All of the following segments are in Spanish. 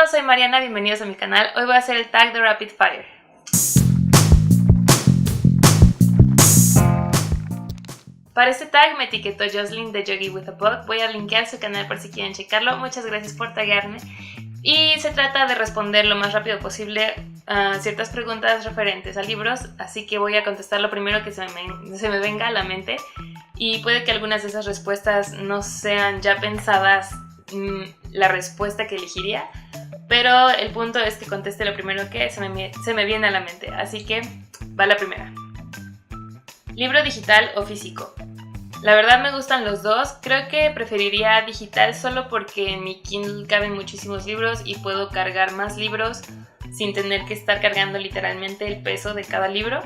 todos, soy Mariana, bienvenidos a mi canal. Hoy voy a hacer el tag de Rapid Fire. Para este tag me etiquetó Jocelyn de Yogi with a Book. Voy a linkear su canal por si quieren checarlo. Muchas gracias por taguearme. Y se trata de responder lo más rápido posible a ciertas preguntas referentes a libros, así que voy a contestar lo primero que se me venga a la mente. Y puede que algunas de esas respuestas no sean ya pensadas la respuesta que elegiría, pero el punto es que conteste lo primero que se me viene a la mente, así que va la primera. ¿Libro digital o físico? La verdad me gustan los dos, creo que preferiría digital solo porque en mi Kindle caben muchísimos libros y puedo cargar más libros sin tener que estar cargando literalmente el peso de cada libro,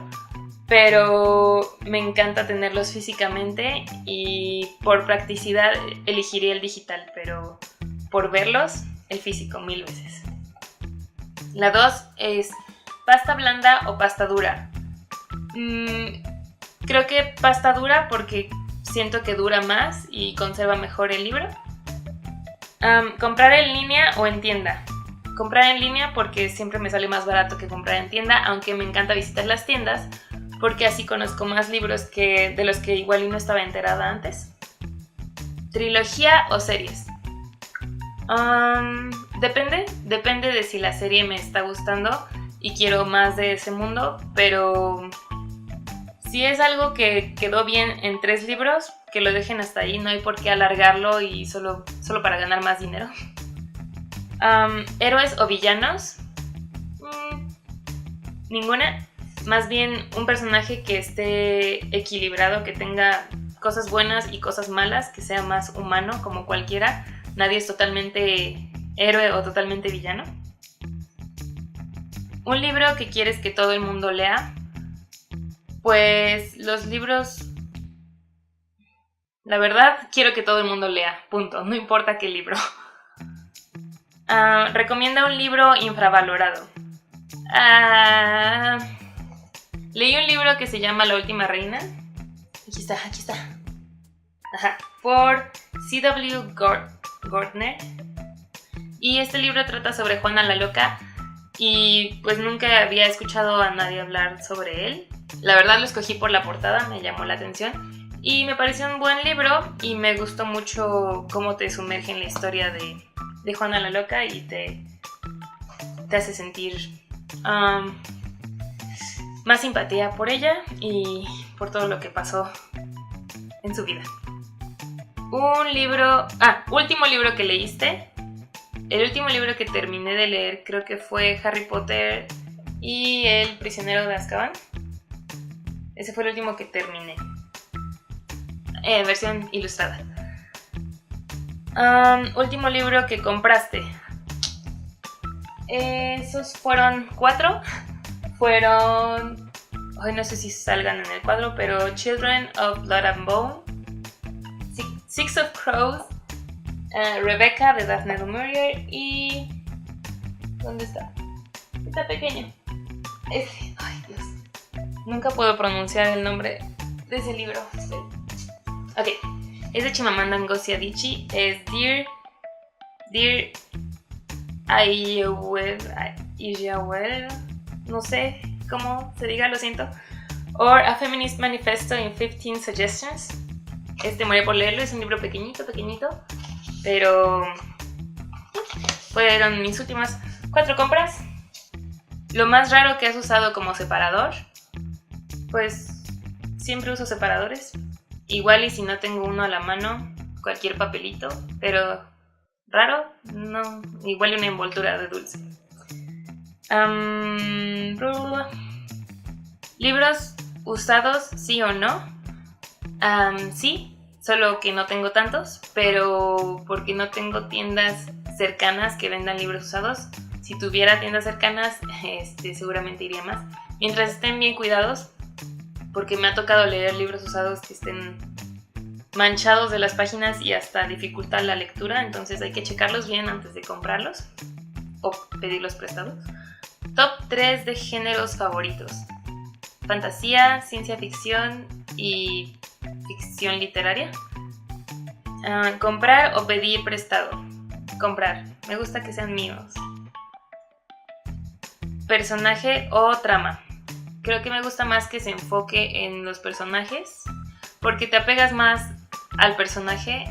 pero me encanta tenerlos físicamente y por practicidad elegiría el digital, pero por verlos, el físico 1000 veces. La 2 es ¿pasta blanda o pasta dura? Creo que pasta dura porque siento que dura más y conserva mejor el libro. ¿Comprar en línea o en tienda? Comprar en línea porque siempre me sale más barato que comprar en tienda, aunque me encanta visitar las tiendas porque así conozco más libros de los que igual y no estaba enterada antes. ¿Trilogía o series? Depende de si la serie me está gustando y quiero más de ese mundo, pero si es algo que quedó bien en 3 libros, que lo dejen hasta ahí, no hay por qué alargarlo y solo para ganar más dinero. ¿Héroes o villanos? Ninguna. Más bien un personaje que esté equilibrado, que tenga cosas buenas y cosas malas, que sea más humano como cualquiera. Nadie es totalmente héroe o totalmente villano. ¿Un libro que quieres que todo el mundo lea? Pues los libros, la verdad, quiero que todo el mundo lea, punto, no importa qué libro. Recomienda un libro infravalorado. Leí un libro que se llama La Última Reina. Aquí está. Por C.W. Gardner. Y este libro trata sobre Juana la Loca y pues nunca había escuchado a nadie hablar sobre él. La verdad lo escogí por la portada, me llamó la atención y me pareció un buen libro y me gustó mucho cómo te sumerge en la historia de Juana la Loca y te hace sentir más simpatía por ella y por todo lo que pasó en su vida. Último libro que leíste. El último libro que terminé de leer creo que fue Harry Potter y El prisionero de Azkaban. Ese fue el último que terminé. Versión ilustrada. Último libro que compraste. Esos fueron 4. No sé si salgan en el cuadro, pero Children of Blood and Bone, Six of Crows, Rebecca de Daphne du Maurier y... ¿dónde está? Está pequeño. Ay Dios. Nunca puedo pronunciar el nombre de ese libro. Ok. Es de Chimamanda Ngozi Adichie. Es Dear Iyawel. No sé cómo se diga, lo siento. Or A Feminist Manifesto in 15 Suggestions. Morí por leerlo, es un libro pequeñito, pero fueron mis últimas 4 compras. Lo más raro que has usado como separador, pues siempre uso separadores. Igual y si no tengo uno a la mano, cualquier papelito, pero raro, no, igual una envoltura de dulce. ¿Libros usados, sí o no? Sí, solo que no tengo tantos, pero porque no tengo tiendas cercanas que vendan libros usados. Si tuviera tiendas cercanas, seguramente iría más. Mientras estén bien cuidados, porque me ha tocado leer libros usados que estén manchados de las páginas y hasta dificulta la lectura, entonces hay que checarlos bien antes de comprarlos o pedirlos prestados. Top 3 de géneros favoritos: fantasía, ciencia ficción y ficción literaria. ¿Comprar o pedir prestado? Comprar, me gusta que sean míos. personaje o trama. Creo que me gusta más que se enfoque en los personajes, porque te apegas más al personaje.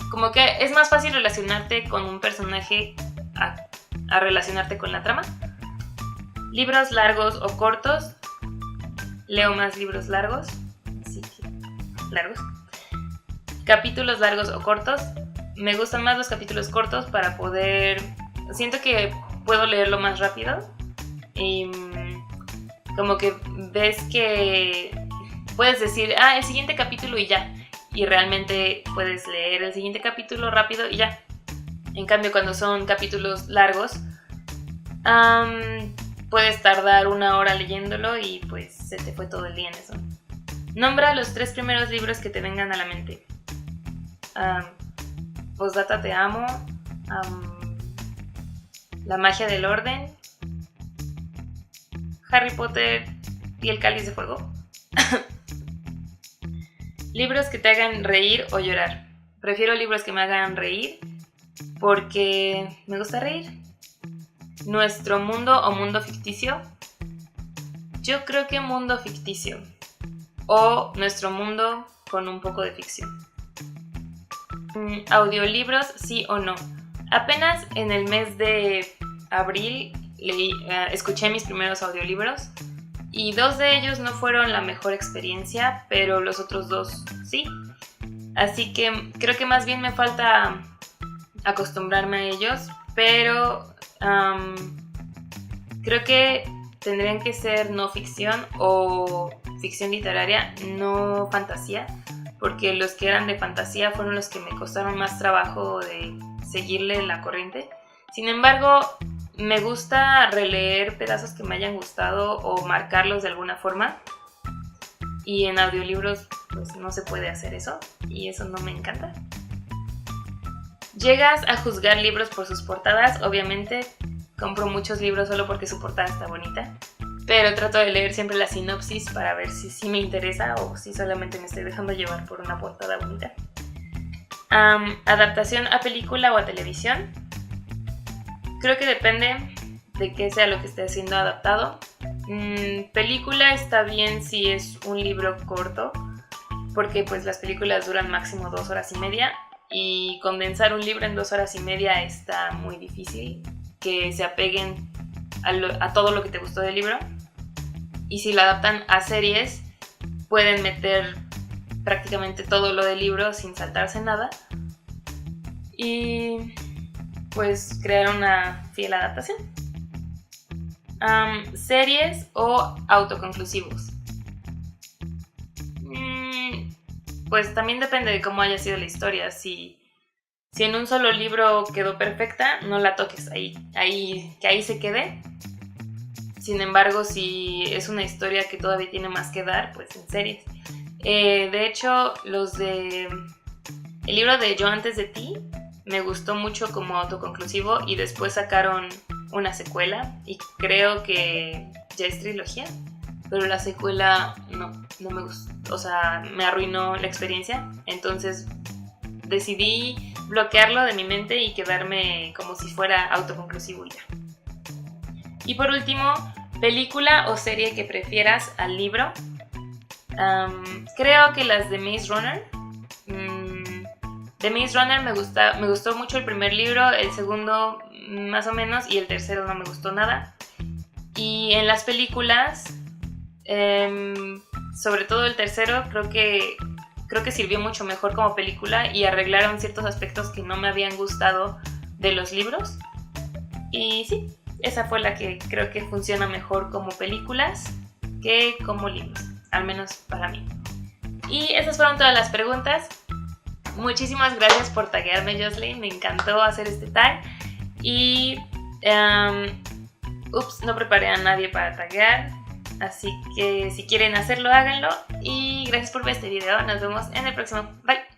Como que es más fácil relacionarte con un personaje a relacionarte con la trama. Libros largos o cortos. Leo más libros largos. Sí, largos. Capítulos largos o cortos. Me gustan más los capítulos cortos para poder... Siento que puedo leerlo más rápido. Y como que ves que puedes decir, el siguiente capítulo y ya. Y realmente puedes leer el siguiente capítulo rápido y ya. En cambio, cuando son capítulos largos, puedes tardar 1 hora leyéndolo y pues se te fue todo el día en eso. Nombra los 3 primeros libros que te vengan a la mente. Postdata te amo. La magia del orden. Harry Potter y el cáliz de fuego. Libros que te hagan reír o llorar. Prefiero libros que me hagan reír porque me gusta reír. Nuestro mundo o mundo ficticio. Yo creo que mundo ficticio. O nuestro mundo con un poco de ficción. Audiolibros, sí o no. Apenas en el mes de abril escuché mis primeros audiolibros y 2 de ellos no fueron la mejor experiencia, pero los otros 2 sí. Así que creo que más bien me falta acostumbrarme a ellos, pero creo que tendrían que ser no ficción o ficción literaria, no fantasía, porque los que eran de fantasía fueron los que me costaron más trabajo de seguirle la corriente. Sin embargo, me gusta releer pedazos que me hayan gustado o marcarlos de alguna forma. Y en audiolibros pues no se puede hacer eso y eso no me encanta. ¿Llegas a juzgar libros por sus portadas? Obviamente compro muchos libros solo porque su portada está bonita, pero trato de leer siempre la sinopsis para ver si sí me interesa o si solamente me estoy dejando llevar por una portada bonita. ¿Adaptación a película o a televisión? Creo que depende de qué sea lo que esté siendo adaptado. Película está bien si es un libro corto, porque pues las películas duran máximo 2 horas y media y condensar un libro en 2 horas y media está muy difícil que se apeguen a todo lo que te gustó del libro. Y si lo adaptan a series, pueden meter prácticamente todo lo del libro sin saltarse nada y pues crear una fiel adaptación. ¿Series o autoconclusivos? Pues también depende de cómo haya sido la historia. Si en un solo libro quedó perfecta, no la toques, que ahí se quede. Sin embargo, si es una historia que todavía tiene más que dar, pues en series. De hecho, el libro de Yo antes de ti me gustó mucho como autoconclusivo y después sacaron una secuela y creo que ya es trilogía, pero la secuela no me gustó, o sea, me arruinó la experiencia. Entonces decidí bloquearlo de mi mente y quedarme como si fuera autoconclusivo ya. Y por último, película o serie que prefieras al libro. Creo que las de Maze Runner. De Maze Runner me gustó mucho el primer libro, el segundo más o menos y el tercero no me gustó nada. Y en las películas, sobre todo el tercero, creo que sirvió mucho mejor como película y arreglaron ciertos aspectos que no me habían gustado de los libros. Y sí, esa fue la que creo que funciona mejor como películas que como libros, al menos para mí. Y esas fueron todas las preguntas. Muchísimas gracias por taguearme, Jocelyn, me encantó hacer este tag. Y no preparé a nadie para taguear, así que si quieren hacerlo, háganlo. Y gracias por ver este video, nos vemos en el próximo. Bye.